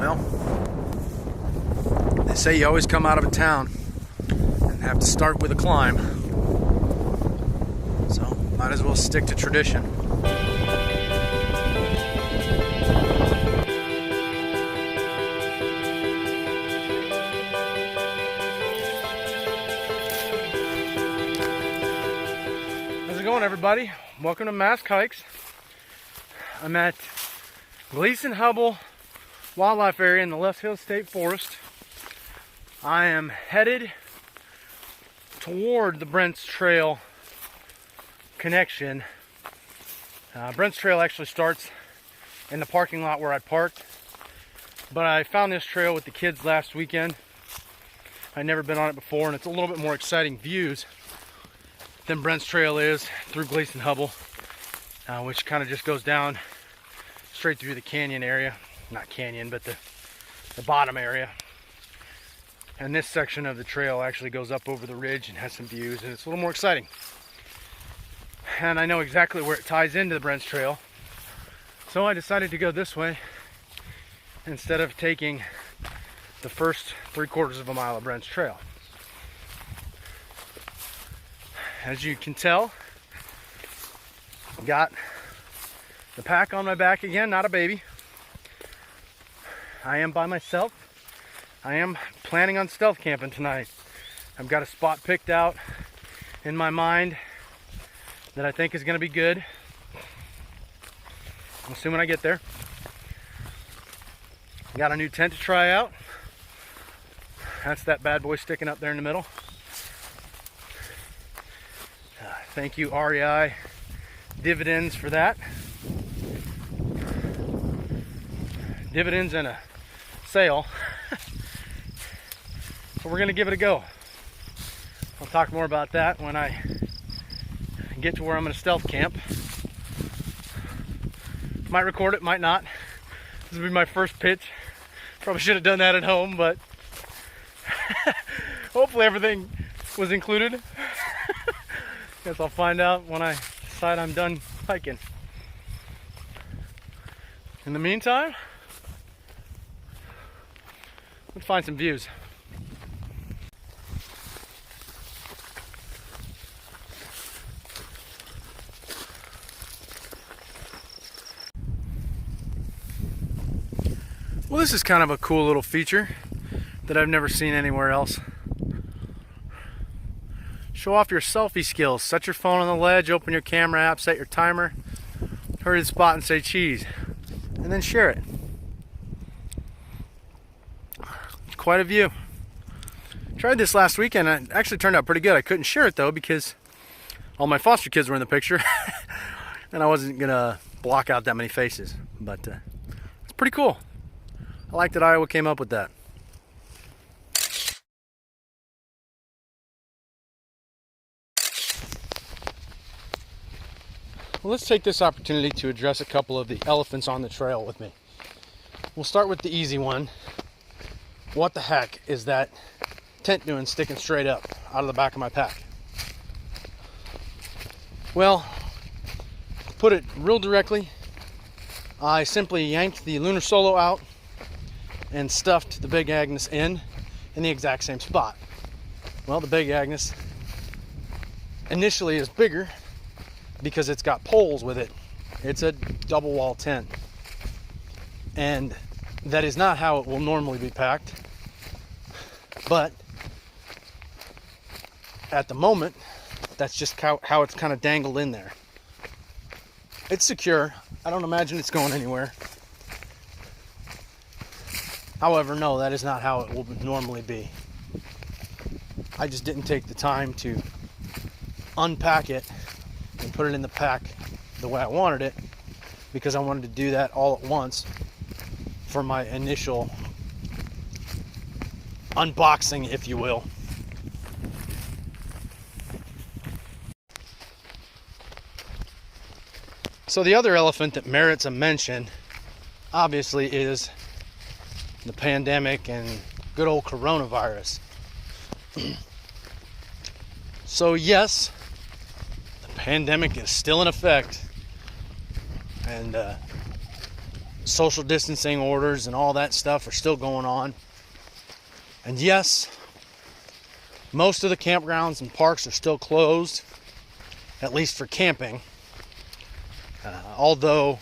Well, they say you always come out of a town and have to start with a climb. So, might as well stick to tradition. How's it going, everybody? Welcome to Mask Hikes. I'm at Gleason-Hubbell Wildlife Area in the Loess Hills State Forest. I am headed toward the Brent's Trail connection. Brent's Trail actually starts in the parking lot where I parked, but I found this trail with the kids last weekend. I'd never been on it before, and it's a little bit more exciting views than Brent's Trail is through Gleason-Hubbell, which kind of just goes down straight through the canyon area. Not canyon, but the bottom area. And this section of the trail actually goes up over the ridge and has some views, and it's a little more exciting. And I know exactly where it ties into the Brent's Trail, so I decided to go this way instead of taking the first 3/4 of a mile of Brent's Trail. As you can tell, got the pack on my back again, not a baby. I am by myself. I am planning on stealth camping tonight. I've got a spot picked out in my mind that I think is going to be good. I'm assuming I get there. Got a new tent to try out. That's that bad boy sticking up there in the middle. Thank you, REI Dividends, for that. Dividends and a sale. So we're gonna give it a go. I'll talk more about that when I get to where I'm gonna stealth camp. Might record it, might not. This will be my first pitch. Probably should have done that at home, but hopefully everything was included. Guess I'll find out when I decide I'm done hiking. In the meantime, let's find some views. Well, this is kind of a cool little feature that I've never seen anywhere else. Show off your selfie skills. Set your phone on the ledge, open your camera app, set your timer, hurry to the spot and say cheese, and then share it. Quite a view. Tried this last weekend. It actually turned out pretty good. I couldn't share it though because all my foster kids were in the picture and I wasn't gonna block out that many faces, but it's pretty cool. I like that Iowa came up with that. Well, let's take this opportunity to address a couple of the elephants on the trail with me. We'll start with the easy one. What the heck is that tent doing sticking straight up out of the back of my pack? Well, to put it real directly, I simply yanked the Lunar Solo out and stuffed the Big Agnes in the exact same spot. Well, the Big Agnes initially is bigger because it's got poles with it. It's a double wall tent, and that is not how it will normally be packed, but at the moment that's just how it's kind of dangled in there. It's secure. I don't imagine it's going anywhere. However, no, that is not how it will normally be. I just didn't take the time to unpack it and put it in the pack the way I wanted it, because I wanted to do that all at once for my initial unboxing, if you will. So the other elephant that merits a mention, obviously, is the pandemic and good old coronavirus. So yes, the pandemic is still in effect, and social distancing orders and all that stuff are still going on. And yes, most of the campgrounds and parks are still closed, at least for camping. Although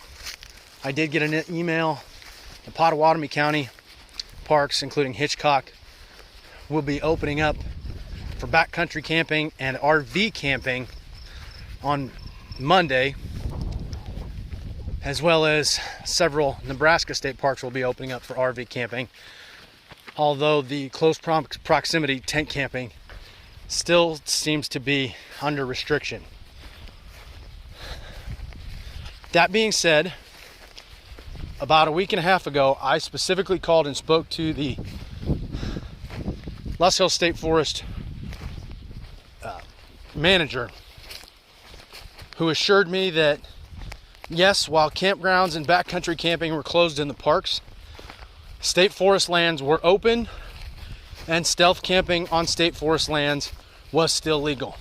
I did get an email, the Pottawatomie County parks, including Hitchcock, will be opening up for backcountry camping and RV camping on Monday, as well as several Nebraska state parks will be opening up for RV camping, although the close proximity tent camping still seems to be under restriction. That being said, about a week and a half ago, I specifically called and spoke to the Loess Hills State Forest manager, who assured me that yes, while campgrounds and backcountry camping were closed in the parks, state forest lands were open and stealth camping on state forest lands was still legal.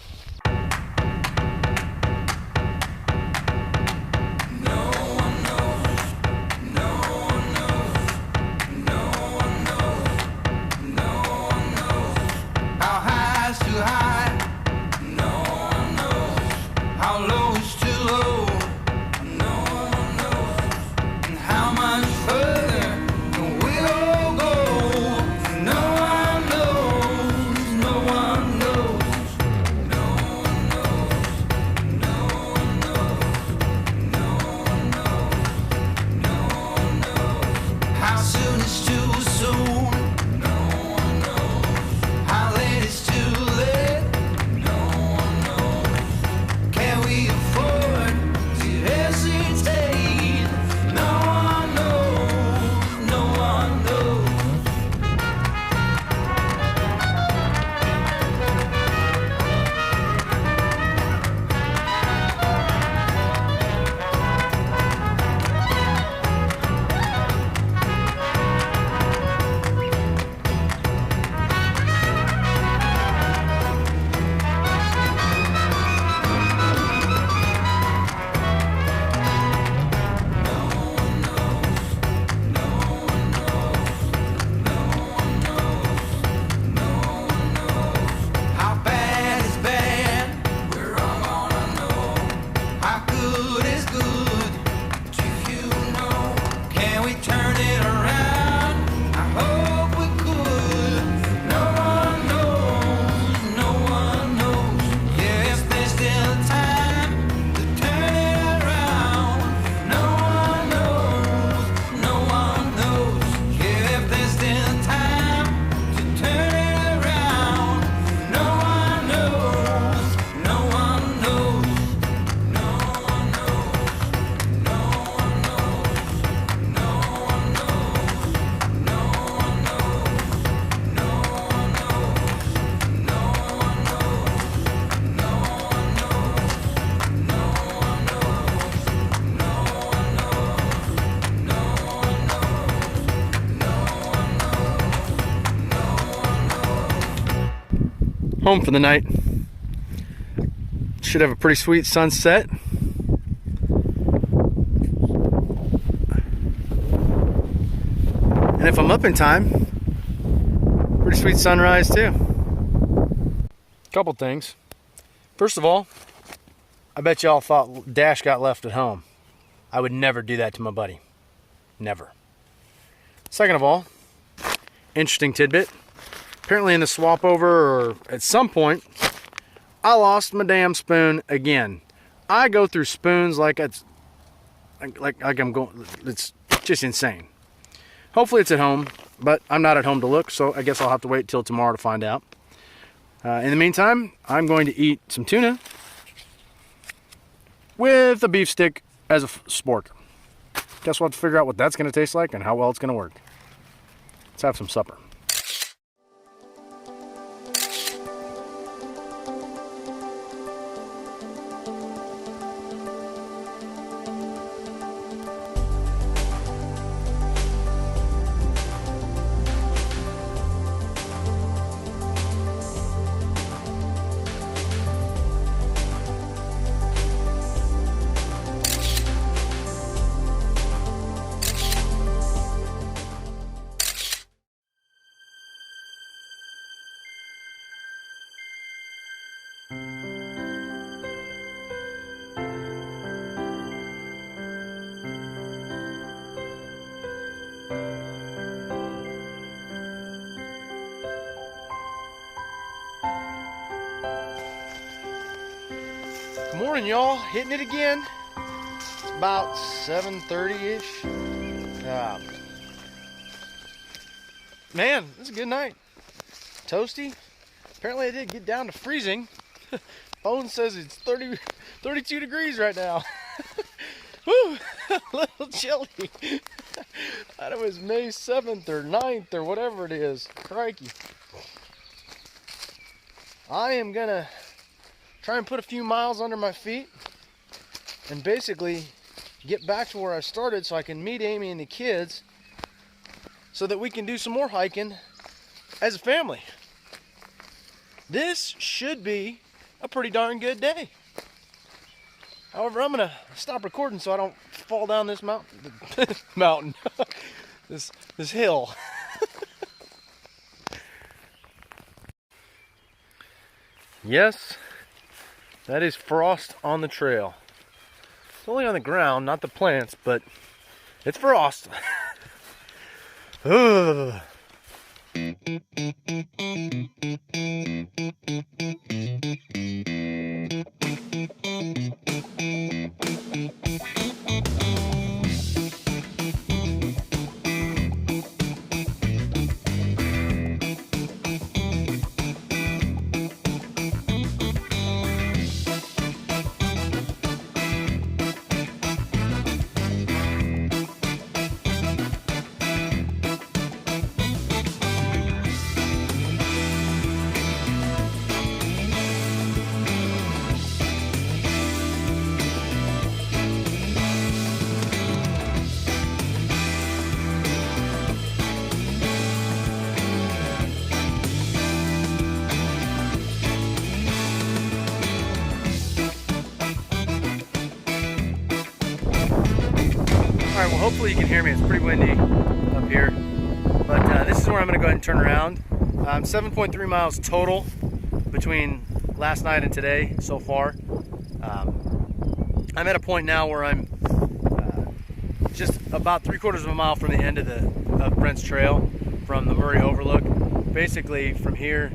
Home for the night. Should have a pretty sweet sunset. And if I'm up in time, pretty sweet sunrise too. Couple things. First of all, I bet y'all thought Dash got left at home. I would never do that to my buddy. Never. Second of all, interesting tidbit. Apparently in the swap over, or at some point, I lost my damn spoon again. I go through spoons like I'm going, it's just insane. Hopefully it's at home, but I'm not at home to look, so I guess I'll have to wait till tomorrow to find out. In the meantime, I'm going to eat some tuna with a beef stick as a spork. Guess we'll have to figure out what that's going to taste like and how well it's going to work. Let's have some supper. Morning, y'all. Hitting it again. It's about 7:30-ish. Man, this is a good night. Toasty. Apparently I did get down to freezing. Phone says it's 32 degrees right now. Woo! A little chilly. Thought it was May 7th or 9th or whatever it is. Crikey. I am gonna try and put a few miles under my feet and basically get back to where I started so I can meet Amy and the kids so that we can do some more hiking as a family. This should be a pretty darn good day. However, I'm gonna stop recording so I don't fall down this mountain, this hill. Yes, that is frost on the trail. It's only on the ground, not the plants, but it's frost. Ugh. Alright, well hopefully you can hear me. It's pretty windy up here. But this is where I'm going to go ahead and turn around. 7.3 miles total between last night and today so far. I'm at a point now where I'm just about 3/4 of a mile from the end of Brent's Trail from the Murray Overlook. Basically from here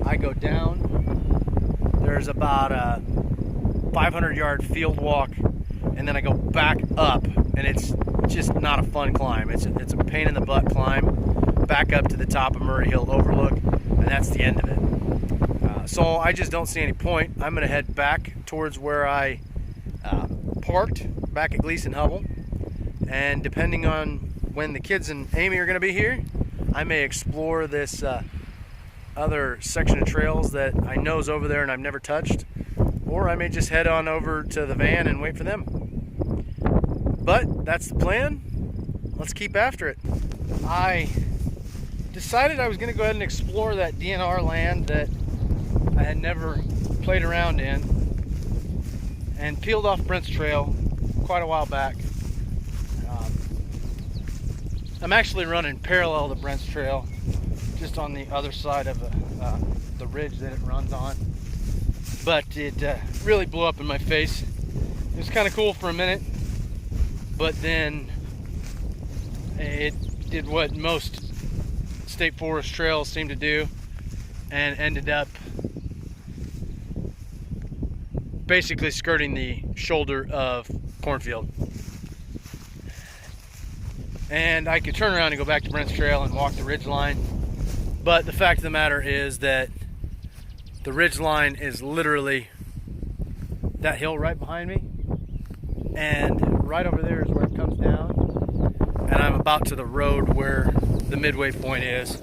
I go down. There's about a 500-yard field walk, and then I go back up, and it's just not a fun climb. It's a pain in the butt climb back up to the top of Murray Hill Overlook, and that's the end of it. So I just don't see any point. I'm gonna head back towards where I parked back at Gleason Hubble, and depending on when the kids and Amy are gonna be here, I may explore this other section of trails that I know is over there and I've never touched, or I may just head on over to the van and wait for them. But that's the plan. Let's keep after it. I decided I was going to go ahead and explore that DNR land that I had never played around in, and peeled off Brent's Trail quite a while back. I'm actually running parallel to Brent's Trail, just on the other side of the ridge that it runs on. But it really blew up in my face. It was kind of cool for a minute, but then it did what most state forest trails seem to do, and ended up basically skirting the shoulder of cornfield. And I could turn around and go back to Brent's Trail and walk the ridge line, but the fact of the matter is that the ridge line is literally that hill right behind me, and right over there is where it comes down, and I'm about to the road where the midway point is.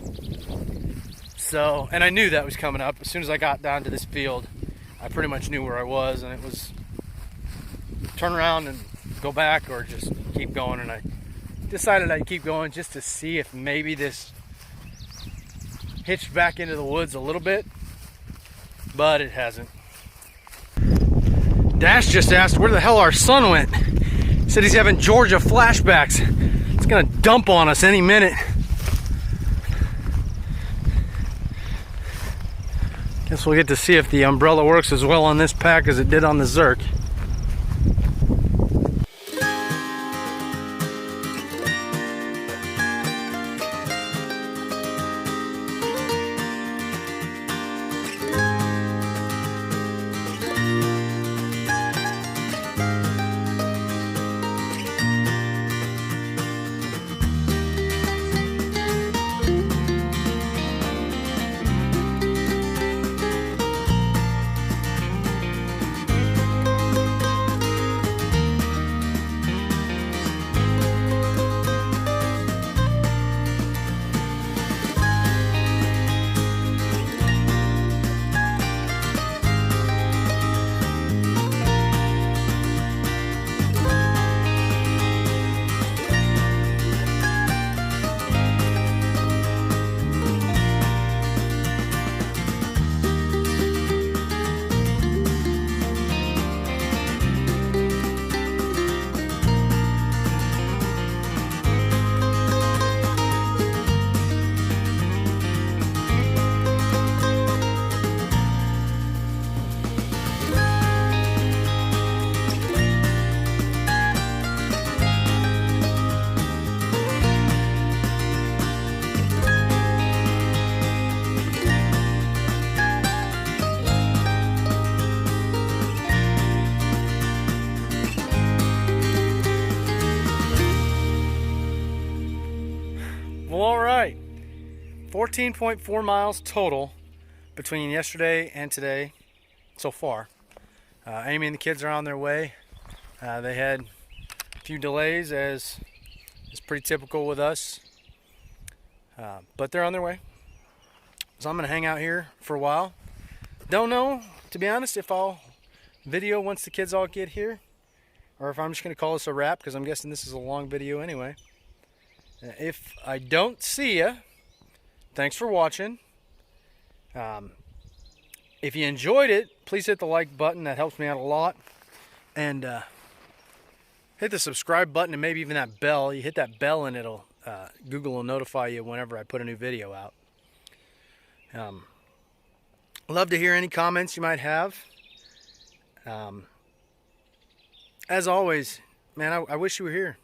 So, and I knew that was coming up. As soon as I got down to this field, I pretty much knew where I was, and it was turn around and go back or just keep going. And I decided I'd keep going just to see if maybe this hitched back into the woods a little bit, but it hasn't. Dash just asked where the hell our son went. He said he's having Georgia flashbacks. It's gonna dump on us any minute. Guess we'll get to see if the umbrella works as well on this pack as it did on the Zerk. Well, all right. 14.4 miles total between yesterday and today so far. Amy and the kids are on their way. They had a few delays, as is pretty typical with us, but they're on their way. So I'm going to hang out here for a while. Don't know, to be honest, if I'll video once the kids all get here, or if I'm just going to call this a wrap, because I'm guessing this is a long video anyway. If I don't see ya, thanks for watching. If you enjoyed it, please hit the like button. That helps me out a lot. And hit the subscribe button and maybe even that bell. You hit that bell and it'll Google will notify you whenever I put a new video out. Love to hear any comments you might have. As always, man, I wish you were here.